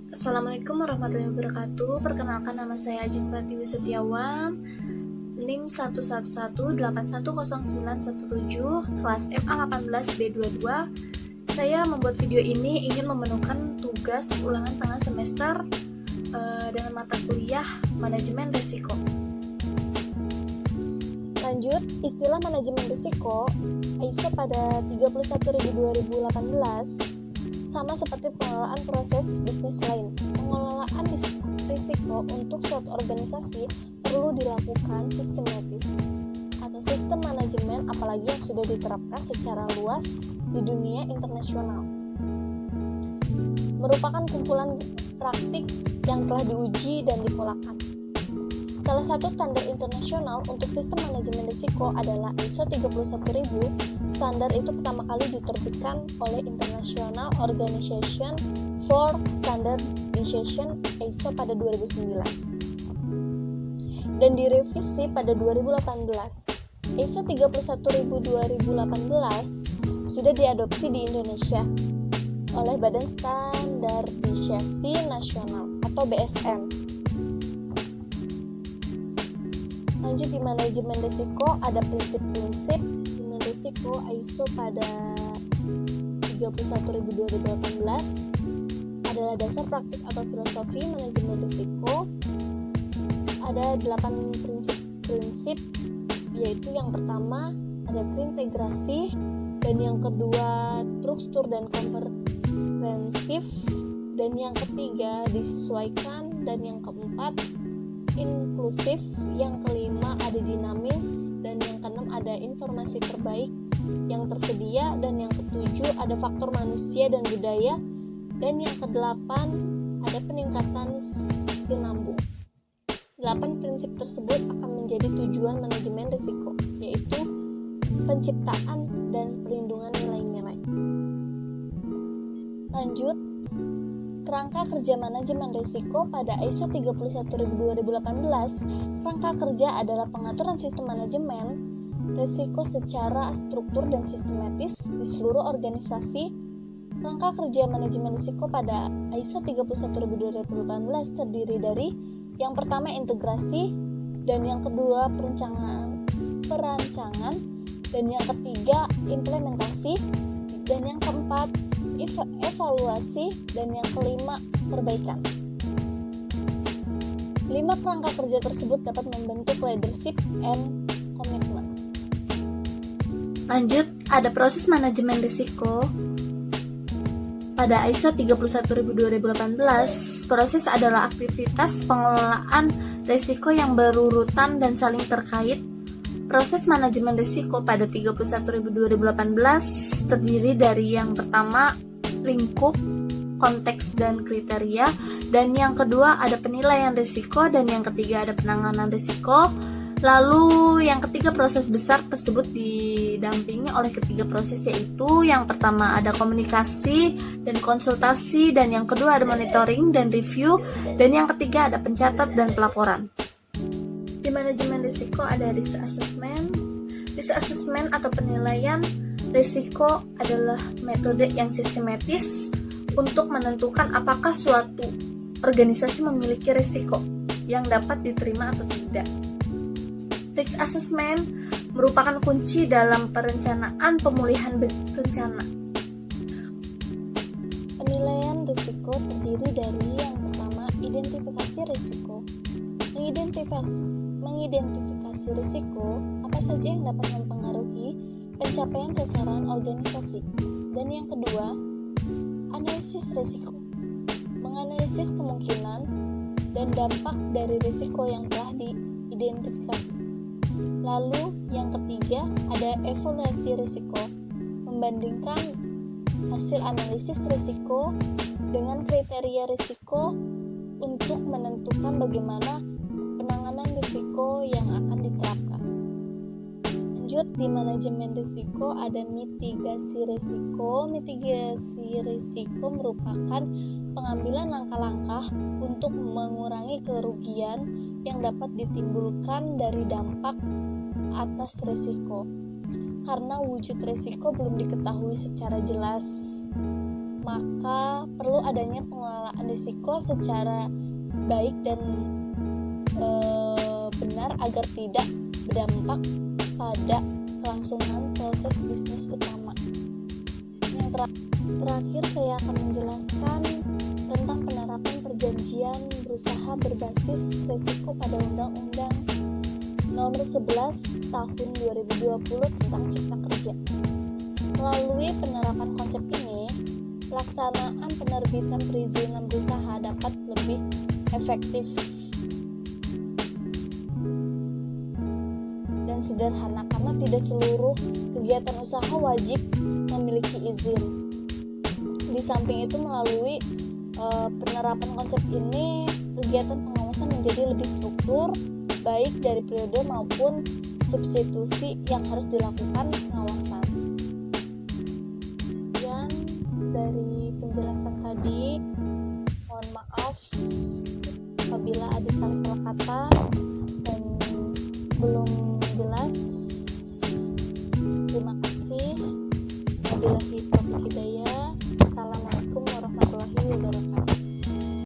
Assalamualaikum warahmatullahi wabarakatuh. Perkenalkan, nama saya Ajeng Pratiwi Setiawan, NIM 11181910917, kelas MA 18B22. Saya membuat video ini ingin memenuhkan tugas ulangan tengah semester dengan mata kuliah manajemen risiko. Lanjut, istilah manajemen risiko ISO pada 31.2018 sama seperti pengelolaan proses bisnis lain. Pengelolaan risiko untuk suatu organisasi perlu dilakukan sistematis atau sistem manajemen, apalagi yang sudah diterapkan secara luas di dunia internasional. Merupakan kumpulan praktik yang telah diuji dan dipolakan. Salah satu standar internasional untuk sistem manajemen risiko adalah ISO 31000. Standar itu pertama kali diterbitkan oleh International Organization for Standardization (ISO) pada 2009 dan direvisi pada 2018. ISO 31000/2018 sudah diadopsi di Indonesia oleh Badan Standarisasi Nasional atau BSN. Lanjut, di manajemen risiko ada prinsip-prinsip manajemen risiko ISO pada 31.2018 adalah dasar praktik atau filosofi manajemen risiko. Ada 8 prinsip, yaitu yang pertama ada terintegrasi, dan yang kedua struktur dan komprehensif, dan yang ketiga disesuaikan, dan yang keempat inklusif, yang kelima ada dinamis, dan yang keenam ada informasi terbaik yang tersedia, dan yang ketujuh ada faktor manusia dan budaya, dan yang kedelapan ada peningkatan sinambung. 8 prinsip tersebut akan menjadi tujuan manajemen risiko, yaitu penciptaan dan pelindungan nilai-nilai. Lanjut, kerangka kerja manajemen risiko pada ISO 31000/2018. Kerangka kerja adalah pengaturan sistem manajemen risiko secara struktur dan sistematis di seluruh organisasi. Kerangka kerja manajemen risiko pada ISO 31000/2018 terdiri dari yang pertama integrasi, dan yang kedua perancangan, dan yang ketiga implementasi, dan yang keempat evaluasi, dan yang kelima perbaikan. 5 kerangka kerja tersebut dapat membentuk leadership and commitment. Lanjut, ada proses manajemen risiko pada ISO 31000/2018. Proses adalah aktivitas pengelolaan risiko yang berurutan dan saling terkait. Proses manajemen risiko pada 31000/2018 terdiri dari yang pertama lingkup, konteks dan kriteria, dan yang kedua ada penilaian risiko, dan yang ketiga ada penanganan risiko. Lalu yang ketiga, proses besar tersebut didampingi oleh ketiga proses, yaitu yang pertama ada komunikasi dan konsultasi, dan yang kedua ada monitoring dan review, dan yang ketiga ada pencatat dan pelaporan. Di manajemen risiko ada risk assessment. Risk assessment atau penilaian risiko adalah metode yang sistematis untuk menentukan apakah suatu organisasi memiliki risiko yang dapat diterima atau tidak. Risk assessment merupakan kunci dalam perencanaan pemulihan bencana. Penilaian risiko terdiri dari yang pertama identifikasi risiko. Mengidentifikasi risiko apa saja yang dapat mempengaruhi pencapaian sasaran organisasi. Dan yang kedua, analisis risiko. Menganalisis kemungkinan dan dampak dari risiko yang telah diidentifikasi. Lalu yang ketiga ada evaluasi risiko. Membandingkan hasil analisis risiko dengan kriteria risiko untuk menentukan bagaimana penanganan risiko yang akan diterapkan. Lanjut, di manajemen risiko ada mitigasi risiko. Mitigasi risiko merupakan pengambilan langkah-langkah untuk mengurangi kerugian yang dapat ditimbulkan dari dampak atas risiko karena wujud risiko belum diketahui secara jelas. maka perlu adanya pengelolaan risiko secara baik dan benar agar tidak berdampak pada kelangsungan proses bisnis utama. Yang terakhir saya akan menjelaskan tentang penerapan perjanjian berusaha berbasis risiko pada Undang-Undang Nomor 11 Tahun 2020 tentang Cipta Kerja. Melalui penerapan konsep ini, pelaksanaan penerbitan perizinan berusaha dapat lebih efektif dan sederhana karena tidak seluruh kegiatan usaha wajib memiliki izin. Di samping itu, melalui penerapan konsep ini, kegiatan pengawasan menjadi lebih struktur, baik dari periode maupun substitusi yang harus dilakukan pengawasan. Dan dari penjelasan tadi, mohon maaf apabila ada salah-salah kata dan belum